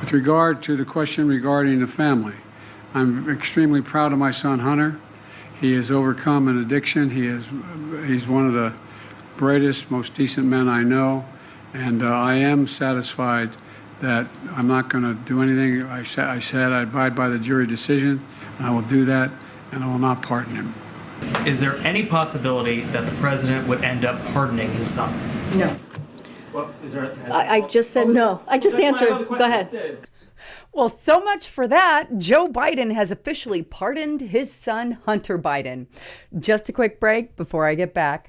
With regard to the question regarding the family, I'm extremely proud of my son Hunter. He has overcome an addiction. He's one of the brightest, most decent men I know, and I am satisfied that I'm not going to do anything. I said I abide by the jury decision, and I will do that, and I will not pardon him. Is there any possibility that the president would end up pardoning his son? No. Well, I just said no. I just answered. Go ahead. Well, so much for that. Joe Biden has officially pardoned his son, Hunter Biden. Just a quick break before I get back.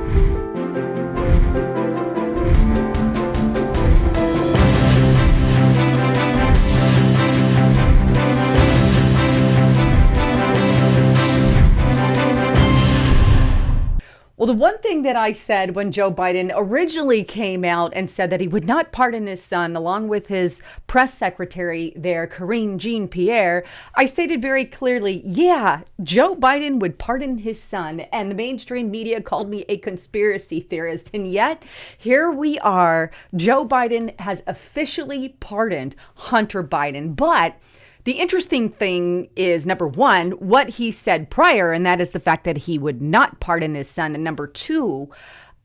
Well, the one thing that I said when Joe Biden originally came out and said that he would not pardon his son, along with his press secretary there, Karine Jean-Pierre, I stated very clearly, yeah, Joe Biden would pardon his son. And the mainstream media called me a conspiracy theorist. And yet, here we are. Joe Biden has officially pardoned Hunter Biden. But the interesting thing is, number one, what he said prior, and that is the fact that he would not pardon his son. And number two,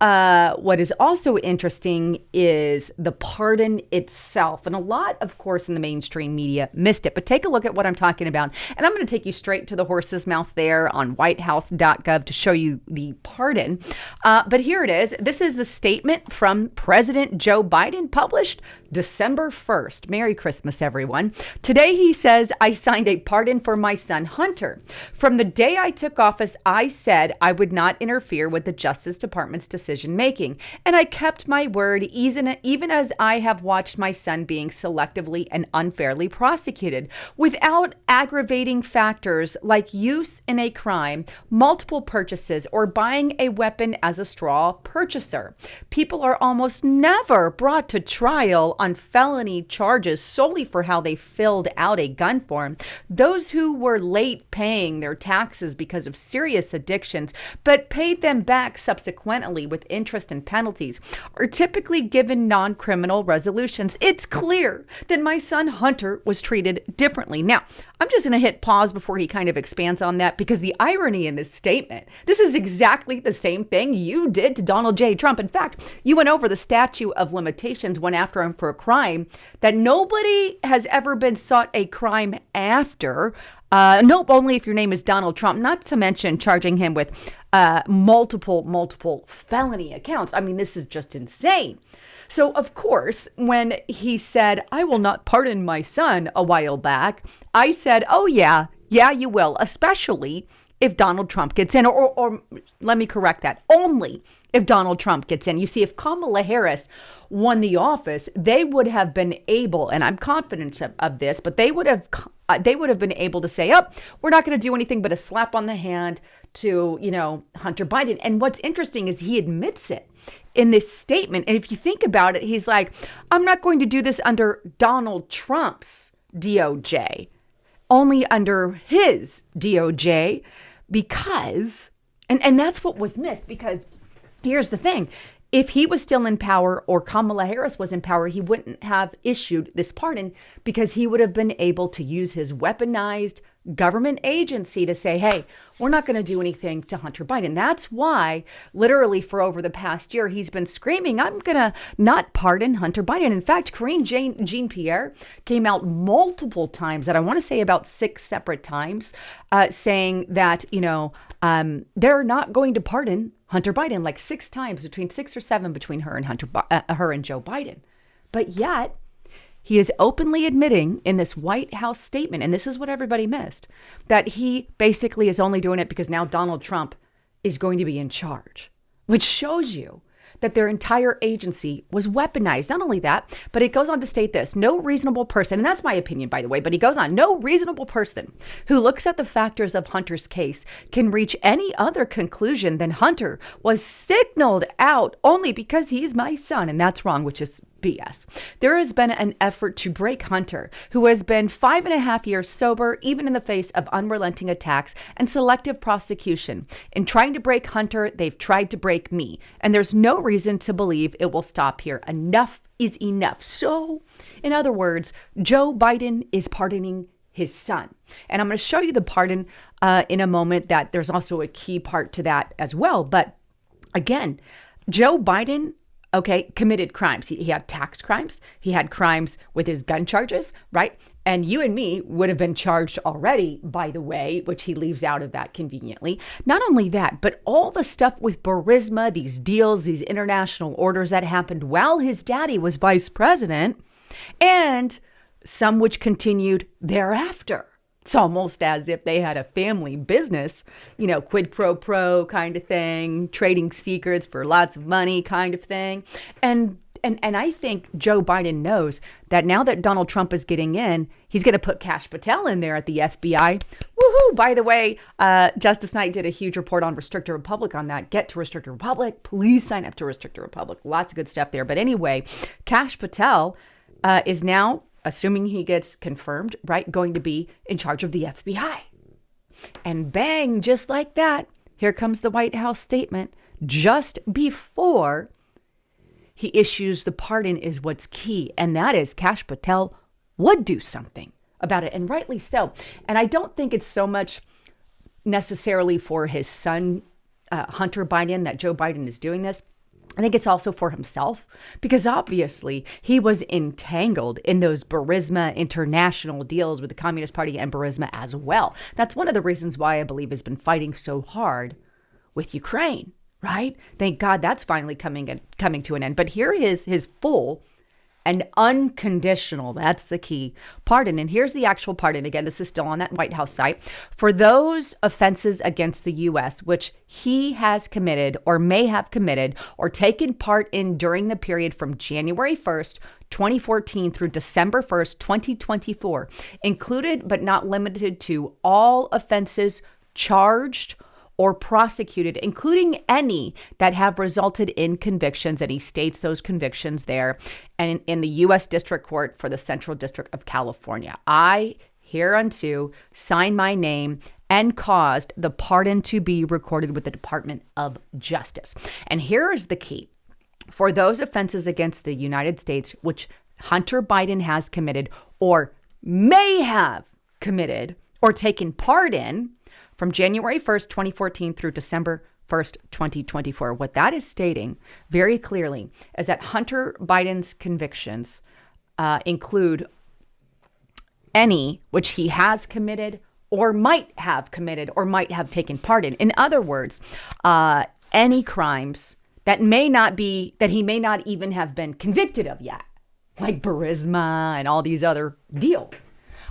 what is also interesting is the pardon itself. And a lot, of course, in the mainstream media missed it. But take a look at what I'm talking about. And I'm going to take you straight to the horse's mouth there on whitehouse.gov to show you the pardon. But here it is. This is the statement from President Joe Biden, published December 1st. Merry Christmas, everyone. Today, he says, I signed a pardon for my son, Hunter. From the day I took office, I said I would not interfere with the Justice Department's decision making. And I kept my word, even as I have watched my son being selectively and unfairly prosecuted without aggravating factors like use in a crime, multiple purchases, or buying a weapon as a straw purchaser. People are almost never brought to trial on felony charges solely for how they filled out a gun form. Those who were late paying their taxes because of serious addictions, but paid them back subsequently with interest and penalties, are typically given non-criminal resolutions. It's clear that my son Hunter was treated differently. Now, I'm just going to hit pause before he kind of expands on that, because the irony in this statement, this is exactly the same thing you did to Donald J. Trump. In fact, you went over the statute of limitations, went after him for a crime that nobody has ever been sought a crime after. Nope, only if your name is Donald Trump, not to mention charging him with multiple felony accounts. I mean, this is just insane. So, of course, when he said, I will not pardon my son a while back, I said, oh, yeah, you will, especially if Donald Trump gets in, or let me correct that, only if Donald Trump gets in. You see, if Kamala Harris won the office, they would have been able, and I'm confident of this, but they would have been able to say, oh, we're not going to do anything but a slap on the hand to, Hunter Biden. And what's interesting is he admits it in this statement. And if you think about it, he's like, I'm not going to do this under Donald Trump's DOJ, only under his DOJ, because, and that's what was missed, because here's the thing. If he was still in power, or Kamala Harris was in power, he wouldn't have issued this pardon, because he would have been able to use his weaponized government agency to say, hey, we're not going to do anything to Hunter Biden. That's why, literally, for over the past year, he's been screaming, I'm going to not pardon Hunter Biden. In fact, Karine Jean-Pierre came out multiple times, and I want to say about 6 separate times, saying that, they're not going to pardon Hunter Biden, like 6 times, between 6 or 7 between her and her and Joe Biden. But yet, he is openly admitting in this White House statement, and this is what everybody missed, that he basically is only doing it because now Donald Trump is going to be in charge, which shows you that their entire agency was weaponized. Not only that, but it goes on to state this: no reasonable person, and that's my opinion, by the way, but he goes on, no reasonable person who looks at the factors of Hunter's case can reach any other conclusion than Hunter was signaled out only because he's my son. And that's wrong, which is BS. There has been an effort to break Hunter, who has been 5.5 years sober, even in the face of unrelenting attacks and selective prosecution. In trying to break Hunter, they've tried to break me. And there's no reason to believe it will stop here. Enough is enough. So, in other words, Joe Biden is pardoning his son. And I'm going to show you the pardon in a moment, that there's also a key part to that as well. But again, Joe Biden, committed crimes. He had tax crimes. He had crimes with his gun charges, right? And you and me would have been charged already, by the way, which he leaves out of that conveniently. Not only that, but all the stuff with Burisma, these deals, these international orders that happened while his daddy was vice president, and some which continued thereafter. It's almost as if they had a family business, quid pro quo kind of thing, trading secrets for lots of money kind of thing. And I think Joe Biden knows that now that Donald Trump is getting in, he's going to put Kash Patel in there at the FBI. Woohoo! By the way, Justice Knight did a huge report on Restricted Republic on that. Get to Restricted Republic. Please sign up to Restricted Republic. Lots of good stuff there. But anyway, Kash Patel is now, assuming he gets confirmed, right, going to be in charge of the FBI. And bang, just like that, here comes the White House statement just before he issues the pardon is what's key. And that is Kash Patel would do something about it, and rightly so. And I don't think it's so much necessarily for his son, Hunter Biden, that Joe Biden is doing this. I think it's also for himself, because obviously he was entangled in those Burisma international deals with the Communist Party and Burisma as well. That's one of the reasons why I believe he's been fighting so hard with Ukraine, right? Thank God that's finally coming to an end. But here is his full and unconditional, that's the key, pardon. And here's the actual pardon. Again, this is still on that White House site. For those offenses against the U.S., which he has committed or may have committed or taken part in during the period from January 1st, 2014 through December 1st, 2024, included but not limited to all offenses charged or prosecuted, including any that have resulted in convictions, and he states those convictions there, and in the U.S. District Court for the Central District of California. I hereunto sign my name and caused the pardon to be recorded with the Department of Justice. And here is the key. For those offenses against the United States, which Hunter Biden has committed or may have committed or taken part in, from January 1st, 2014 through December 1st, 2024. What that is stating very clearly is that Hunter Biden's convictions include any which he has committed or might have committed or might have taken part in. In other words, any crimes that he may not even have been convicted of yet, like Burisma and all these other deals.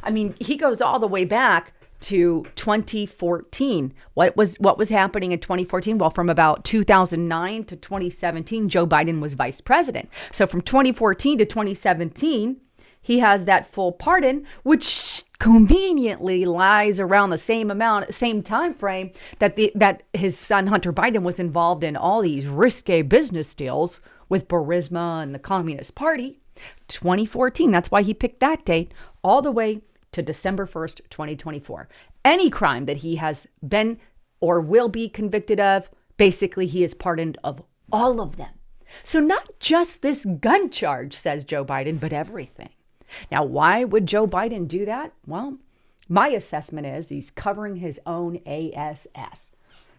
I mean, he goes all the way back to 2014. What was happening in 2014? Well, from about 2009 to 2017, Joe Biden was vice president. So from 2014 to 2017, he has that full pardon, which conveniently lies around the same time frame that his son Hunter Biden was involved in all these risque business deals with Burisma and the Communist Party. 2014. That's why he picked that date, all the way to December 1st, 2024. Any crime that he has been or will be convicted of, basically he is pardoned of all of them. So not just this gun charge, says Joe Biden, but everything. Now, why would Joe Biden do that? Well, my assessment is he's covering his own ASS.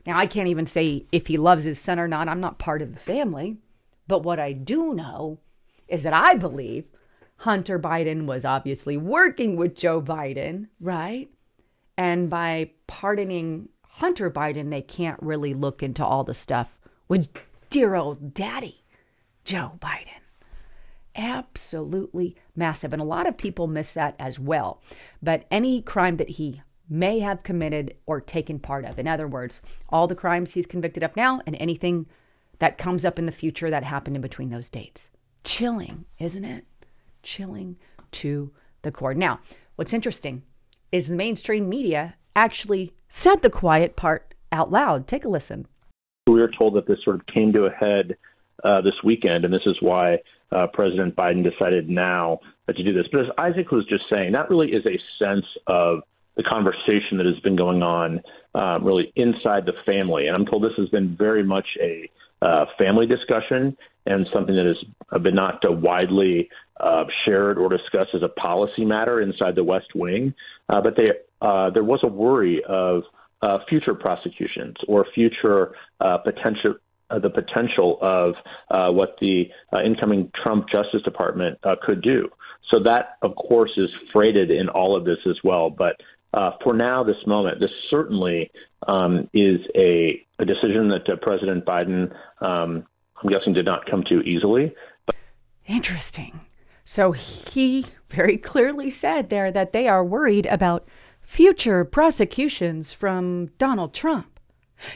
Now, I can't even say if he loves his son or not. I'm not part of the family. But what I do know is that I believe Hunter Biden was obviously working with Joe Biden, right? And by pardoning Hunter Biden, they can't really look into all the stuff with dear old daddy, Joe Biden. Absolutely massive. And a lot of people miss that as well. But any crime that he may have committed or taken part of, in other words, all the crimes he's convicted of now and anything that comes up in the future that happened in between those dates. Chilling, isn't it? Chilling to the core. Now, what's interesting is the mainstream media actually said the quiet part out loud. Take a listen. We were told that this sort of came to a head this weekend, and this is why President Biden decided now to do this. But as Isaac was just saying, that really is a sense of the conversation that has been going on really inside the family. And I'm told this has been very much a family discussion and something that has been not widely shared or discussed as a policy matter inside the West Wing. But there was a worry of future prosecutions or future potential of what the incoming Trump Justice Department could do. So that, of course, is freighted in all of this as well. But for now, this moment, this certainly is a decision that President Biden, I'm guessing, did not come to easily. Interesting. So he very clearly said there that they are worried about future prosecutions from Donald Trump.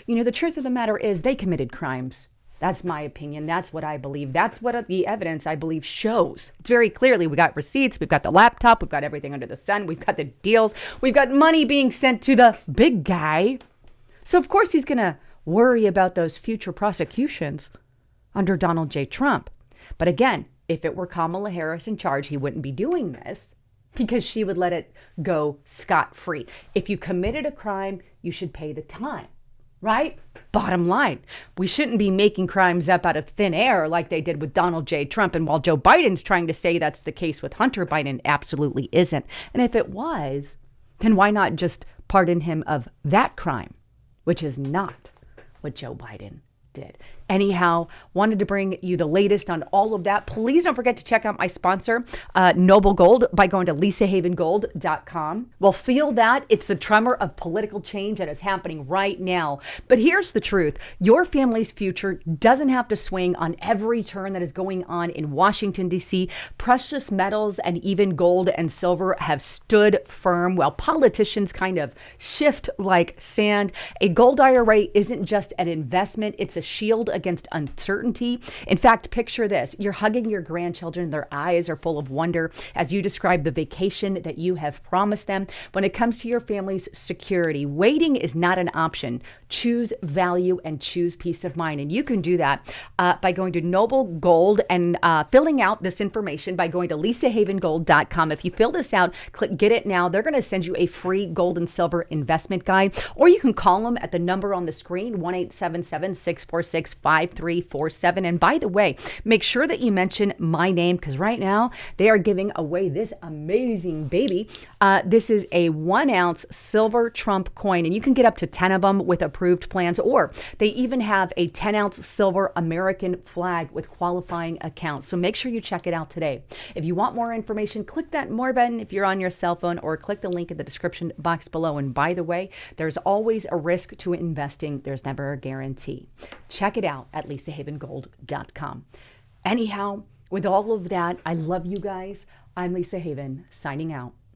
You know, the truth of the matter is they committed crimes. That's my opinion. That's what I believe. That's what the evidence, I believe, shows. It's very clearly. We got receipts. We've got the laptop. We've got everything under the sun. We've got the deals. We've got money being sent to the big guy. So, of course, he's going to worry about those future prosecutions under Donald J. Trump. But again, if it were Kamala Harris in charge, he wouldn't be doing this because she would let it go scot-free. If you committed a crime, you should pay the time. Right? Bottom line, we shouldn't be making crimes up out of thin air like they did with Donald J. Trump. And while Joe Biden's trying to say that's the case with Hunter Biden, absolutely isn't. And if it was, then why not just pardon him of that crime, which is not what Joe Biden did. Anyhow, wanted to bring you the latest on all of that. Please don't forget to check out my sponsor, Noble Gold, by going to lisahavengold.com. Well, feel that. It's the tremor of political change that is happening right now. But here's the truth. Your family's future doesn't have to swing on every turn that is going on in Washington, D.C. Precious metals and even gold and silver have stood firm while politicians kind of shift like sand. A gold IRA isn't just an investment. It's a shield against uncertainty. In fact, picture this. You're hugging your grandchildren. Their eyes are full of wonder as you describe the vacation that you have promised them. When it comes to your family's security, waiting is not an option. Choose value and choose peace of mind. And you can do that by going to Noble Gold and filling out this information by going to lisahavengold.com. If you fill this out, click Get It Now. They're going to send you a free gold and silver investment guide, or you can call them at the number on the screen, 1-877-646-5347. And by the way, make sure that you mention my name because right now they are giving away this amazing baby. This is a 1-ounce silver Trump coin, and you can get up to 10 of them with approved plans, or they even have a 10-ounce silver American flag with qualifying accounts. So make sure you check it out today. If you want more information, click that more button if you're on your cell phone, or click the link in the description box below. And by the way, there's always a risk to investing. There's never a guarantee. Check it out at lisahavengold.com. Anyhow, with all of that, I love you guys. I'm Lisa Haven, signing out.